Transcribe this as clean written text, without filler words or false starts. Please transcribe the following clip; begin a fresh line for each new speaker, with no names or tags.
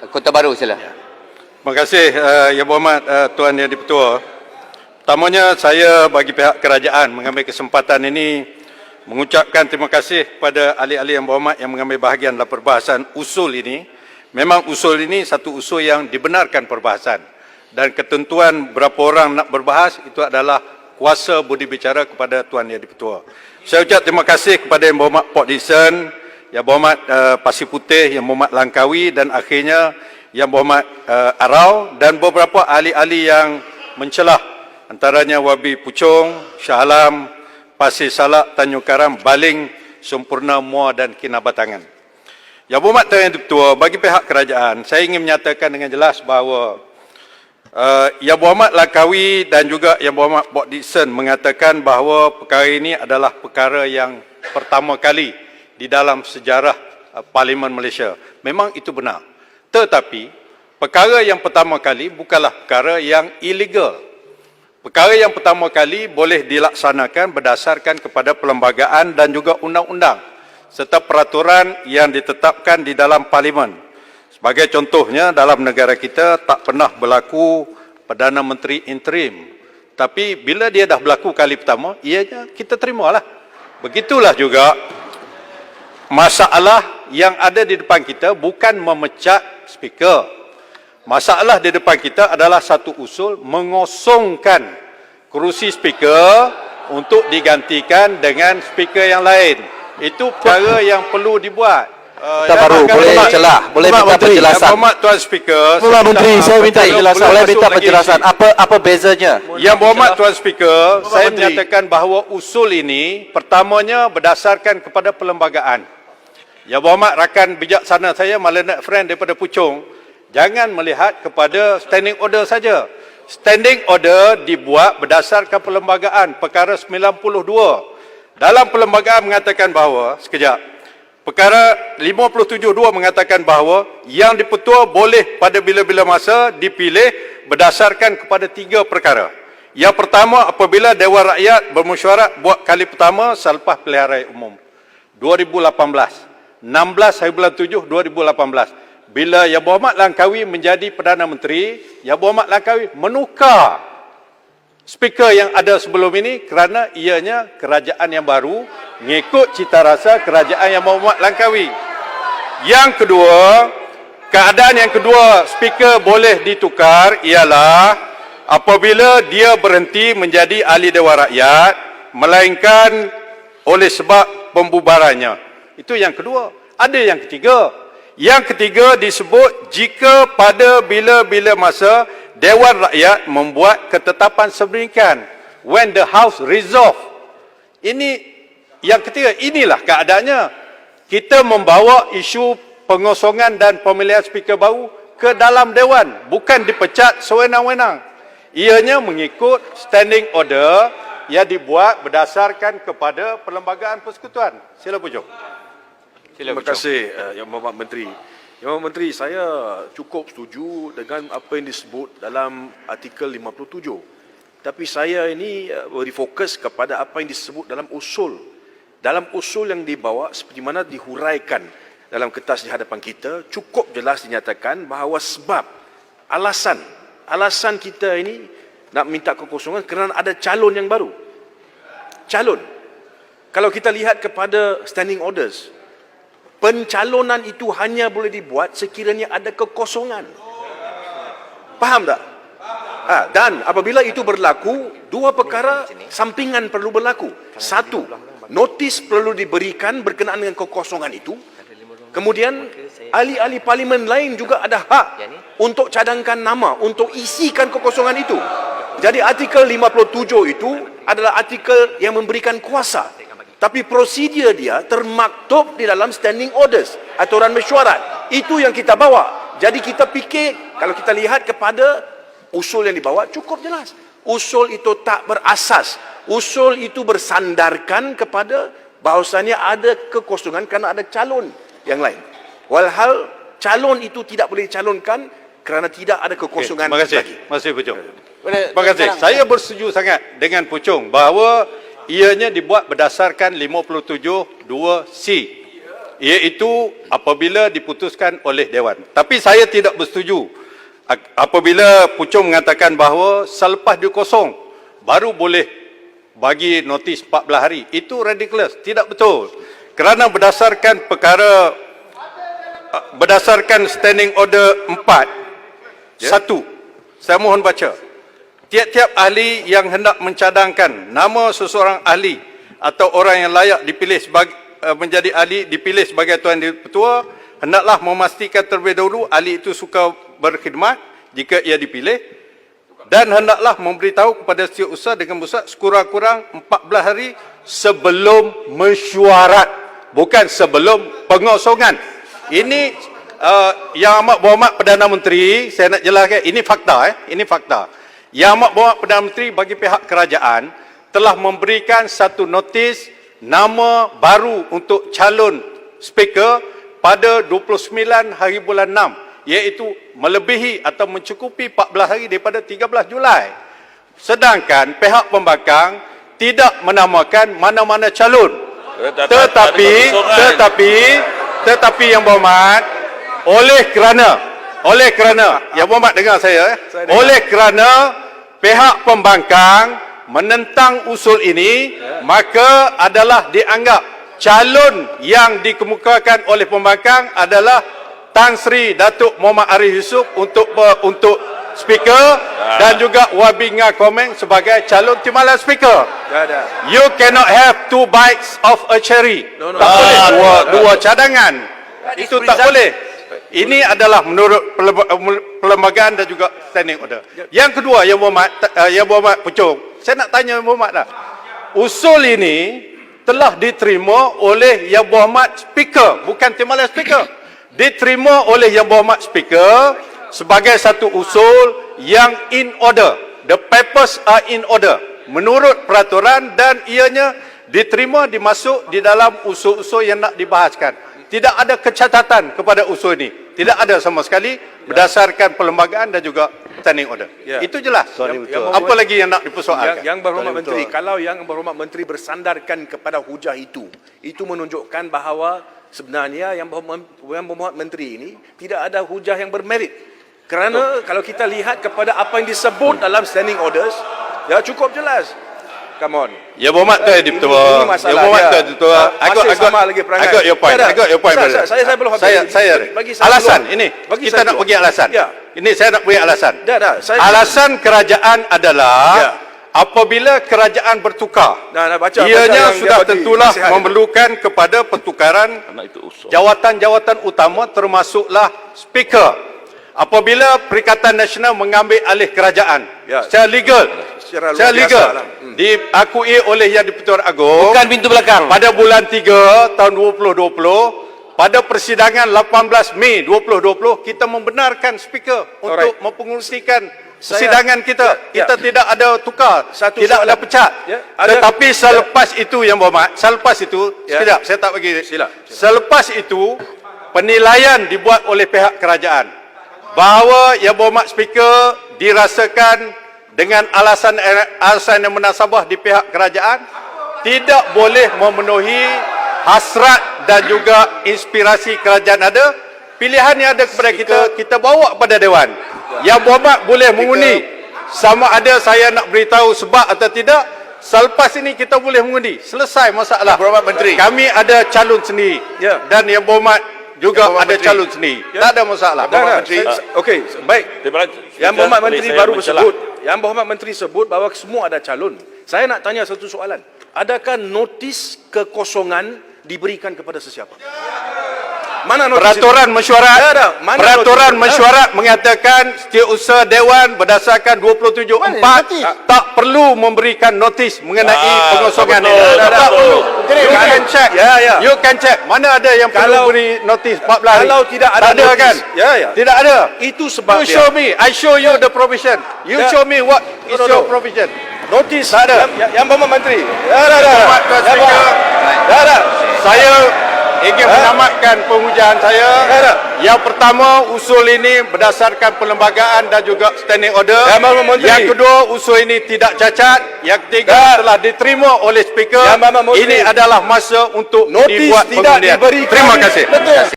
Kota Baru, sila.
Terima kasih Yang Berhormat Tuan Yang Di-Pertua. Pertamanya saya bagi pihak kerajaan mengambil kesempatan ini mengucapkan terima kasih kepada ahli-ahli Yang Berhormat yang mengambil bahagian dalam perbahasan usul ini. Memang usul ini satu usul yang dibenarkan perbahasan dan ketentuan berapa orang nak berbahas itu adalah kuasa budi bicara kepada Tuan Yang Di-Pertua. Saya ucap terima kasih kepada Yang Berhormat Port Dickson, Yang Berhormat Pasir Putih, Yang Berhormat Langkawi dan akhirnya Yang Berhormat Arau dan beberapa ahli-ahli yang mencelah antaranya Wabi Puchong, Shah Alam, Pasir Salak, Tanjung Karam, Baling, Sempurna, Muar dan Kinabatangan. Yang Berhormat Tuan Yang Di-Pertua, bagi pihak kerajaan, saya ingin menyatakan dengan jelas bahawa Yang Berhormat Langkawi dan juga Yang Berhormat Port Dickson mengatakan bahawa perkara ini adalah perkara yang pertama kali di dalam sejarah Parlimen Malaysia. Memang itu benar. Tetapi, perkara yang pertama kali bukanlah perkara yang ilegal. Perkara yang pertama kali boleh dilaksanakan berdasarkan kepada perlembagaan dan juga undang-undang serta peraturan yang ditetapkan di dalam Parlimen. Sebagai contohnya, dalam negara kita tak pernah berlaku Perdana Menteri interim. Tapi bila dia dah berlaku kali pertama, ianya kita terimalah. Begitulah juga masalah yang ada di depan kita bukan memecat speaker. Masalah di depan kita adalah satu usul mengosongkan kerusi speaker untuk digantikan dengan speaker yang lain. Itu perkara yang perlu dibuat.
Kota Baru boleh celah, boleh minta penjelasan.
Berhormat Tuan Speaker,
Tuan Menteri, saya minta penjelasan. Boleh minta penjelasan. Apa bezanya?
Yang Berhormat Tuan Speaker, saya menyatakan bahawa usul ini pertamanya berdasarkan kepada perlembagaan. Yang Berhormat rakan bijaksana saya, Malanak Friend daripada Puchong, jangan melihat kepada standing order saja. Standing order dibuat berdasarkan perlembagaan, perkara 92. Dalam perlembagaan mengatakan bahawa, perkara 57.2 mengatakan bahawa yang di-Pertua boleh pada bila-bila masa dipilih berdasarkan kepada 3 perkara. Yang pertama, apabila Dewan Rakyat bermesyuarat buat kali pertama selepas pilihan raya umum 2018. 16/7/2018. Bila Yang Berhormat Langkawi menjadi Perdana Menteri, Yang Berhormat Langkawi menukar speaker yang ada sebelum ini kerana ianya kerajaan yang baru mengikut cita rasa kerajaan Yang Berhormat Langkawi. Yang kedua, keadaan yang kedua speaker boleh ditukar ialah apabila dia berhenti menjadi ahli Dewan Rakyat melainkan oleh sebab pembubarannya. Itu yang kedua. Ada yang ketiga. Yang ketiga disebut jika pada bila-bila masa Dewan Rakyat membuat ketetapan sedemikian. When the House resolve. Ini yang ketiga. Inilah keadaannya. Kita membawa isu pengosongan dan pemilihan speaker baru ke dalam Dewan. Bukan dipecat sewenang-wenang. Ianya mengikut standing order yang dibuat berdasarkan kepada Perlembagaan Persekutuan. Sila Puchong.
Terima kasih Yang Berhormat Menteri. Yang Berhormat Menteri, saya cukup setuju dengan apa yang disebut dalam artikel 57. Tapi saya ini beri fokus kepada apa yang disebut dalam usul. Dalam usul yang dibawa seperti mana dihuraikan dalam kertas di hadapan kita, cukup jelas dinyatakan bahawa sebab alasan kita ini nak minta kekosongan kerana ada calon yang baru. Calon. Kalau kita lihat kepada standing orders, pencalonan itu hanya boleh dibuat sekiranya ada kekosongan. Faham tak? Dan apabila itu berlaku, 2 perkara sampingan perlu berlaku. 1, notis perlu diberikan berkenaan dengan kekosongan itu. Kemudian, ahli-ahli parlimen lain juga ada hak untuk cadangkan nama, untuk isikan kekosongan itu. Jadi artikel 57 itu adalah artikel yang memberikan kuasa. Tapi prosedur dia termaktub di dalam standing orders, aturan mesyuarat. Itu yang kita bawa. Jadi kita fikir, kalau kita lihat kepada usul yang dibawa, cukup jelas. Usul itu tak berasas. Usul itu bersandarkan kepada bahawasanya ada kekosongan kerana ada calon yang lain. Walhal calon itu tidak boleh dicalonkan kerana tidak ada kekosongan lagi.
Terima kasih Puchong. Terima kasih. Saya bersetuju sangat dengan Puchong bahawa ianya dibuat berdasarkan 57.2C. iaitu apabila diputuskan oleh Dewan. Tapi saya tidak bersetuju apabila Puchong mengatakan bahawa selepas dia kosong baru boleh bagi notis 14 hari. Itu ridiculous, tidak betul. Kerana berdasarkan standing order 4, satu, saya mohon baca. Tiap-tiap ahli yang hendak mencadangkan nama seseorang ahli atau orang yang layak dipilih menjadi ahli dipilih sebagai Tuan Ketua, hendaklah memastikan terlebih dahulu ahli itu suka berkhidmat jika ia dipilih, dan hendaklah memberitahu kepada setiausaha dengan besar sekurang-kurang 14 hari sebelum mesyuarat, bukan sebelum pengosongan. Ini Yang Amat Berhormat Perdana Menteri, saya nak jelaskan, ini fakta. Ini fakta. Yang Amat Berhormat Perdana Menteri bagi pihak kerajaan telah memberikan satu notis nama baru untuk calon speaker pada 29 hari bulan 6, iaitu melebihi atau mencukupi 14 hari daripada 13 Julai. Sedangkan pihak pembangkang tidak menamakan mana-mana calon. Tetapi Yang Berhormat, oleh kerana Yang Berhormat dengar saya, oleh kerana pihak pembangkang menentang usul ini, maka adalah dianggap calon yang dikemukakan oleh pembangkang adalah Tan Sri Datuk Muhammad Arif Yusof untuk speaker, dan juga Wabi Nga Komeng sebagai calon timbalan speaker. You cannot have two bites of a cherry. Tak boleh dua cadangan. Itu tak boleh. Ini adalah menurut perlembagaan dan juga standing order. Yang kedua, Yang Berhormat Puchong, saya nak tanya Yang Berhormat dah. Usul ini telah diterima oleh Yang Berhormat Speaker, bukan timbalan Speaker. Diterima oleh Yang Berhormat Speaker sebagai satu usul yang in order. The papers are in order menurut peraturan, dan ianya diterima, dimasuk di dalam usul-usul yang nak dibahaskan. Tidak ada kecacatan kepada usul ini. Tidak ada sama sekali berdasarkan perlembagaan dan juga standing order. Itu jelas. Apa lagi yang nak dipersoalkan?
Yang Berhormat Menteri, kalau Yang Berhormat Menteri bersandarkan kepada hujah itu menunjukkan bahawa sebenarnya Yang Berhormat Menteri ini tidak ada hujah yang bermerit. Kerana kalau kita lihat kepada apa yang disebut dalam standing orders, cukup jelas. Come on.
Ya Berhormat Tuan Ketua. Ya Berhormat Tuan Ketua. I got your point.
Saya belum habis.
Saya alasan ini. Kita nak bagi alasan. Ini saya nak bagi alasan. Alasan kerajaan adalah apabila kerajaan bertukar, ianya sudah tentulah memerlukan kepada pertukaran jawatan-jawatan utama, termasuklah speaker. Apabila Perikatan Nasional mengambil alih kerajaan secara legal, diakui oleh Yang di-Pertuan Agong,
Bukan pintu belakang.
pada bulan 3 tahun 2020, pada persidangan 18 Mei 2020, kita membenarkan speaker untuk mempengerusikan persidangan kita. Kita tidak ada tukar, tidak ada pecat. Tetapi selepas itu, Yang Berhormat, selepas itu, sekejap, saya tak bagi. Selepas itu, penilaian dibuat oleh pihak kerajaan bahawa Yang Berhormat Speaker dirasakan dengan alasan yang munasabah di pihak kerajaan tidak boleh memenuhi hasrat dan juga inspirasi kerajaan ada. Pilihan yang ada kepada kita bawa kepada Dewan. Yang Berhormat boleh mengundi sama ada saya nak beritahu sebab atau tidak. Selepas ini kita boleh mengundi. Selesai masalah.
Berhormat Menteri,
kami ada calon sendiri, dan Yang Berhormat juga ada calon sendiri. Tak ada masalah.
Okey, baik. Yang Berhormat Menteri baru bersebut. Yang Berhormat Menteri sebut bahawa semua ada calon. Saya nak tanya satu soalan. Adakah notis kekosongan diberikan kepada sesiapa? Mana notis
Peraturan mesyuarat. Peraturan mesyuarat mengatakan setiausaha Dewan berdasarkan 27.4 tak perlu memberikan notis mengenai pengosongan ini. Tak perlu. You can check. You can check. Mana ada yang perlu beri notis 14 hari?
Kalau tidak ada
notis,
kan?
Tidak ada.
Itu sebab
You show me. I show you the provision. You show me what is your provision.
Notis
Tak ada.
Yang Berhormat Menteri.
Saya ingin menamatkan penghujaan saya. Yang pertama, usul ini berdasarkan perlembagaan dan juga standing order. Yang kedua, usul ini tidak cacat. Yang ketiga, telah diterima oleh speaker. Ini adalah masa untuk dibuat pengundian. Terima kasih.